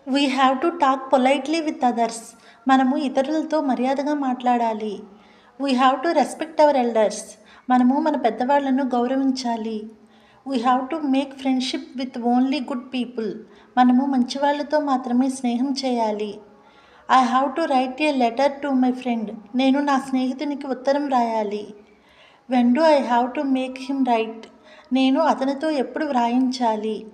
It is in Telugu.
We have to talk politely with others. మనము ఇతరులతో మర్యాదగా మాట్లాడాలి. We have to respect hour elders. మనము మన పెద్దవాళ్లను గౌరవించాలి. We have to make friendship with only good people. మనము మంచివాళ్లతో మాత్రమే స్నేహం చేయాలి. I have to right A letter to my friend. నేను నా స్నేహితునికి ఉత్తరం రాయాలి. When do I have to make him right. నేను అతనితో ఎప్పుడు వ్రాయించాలి.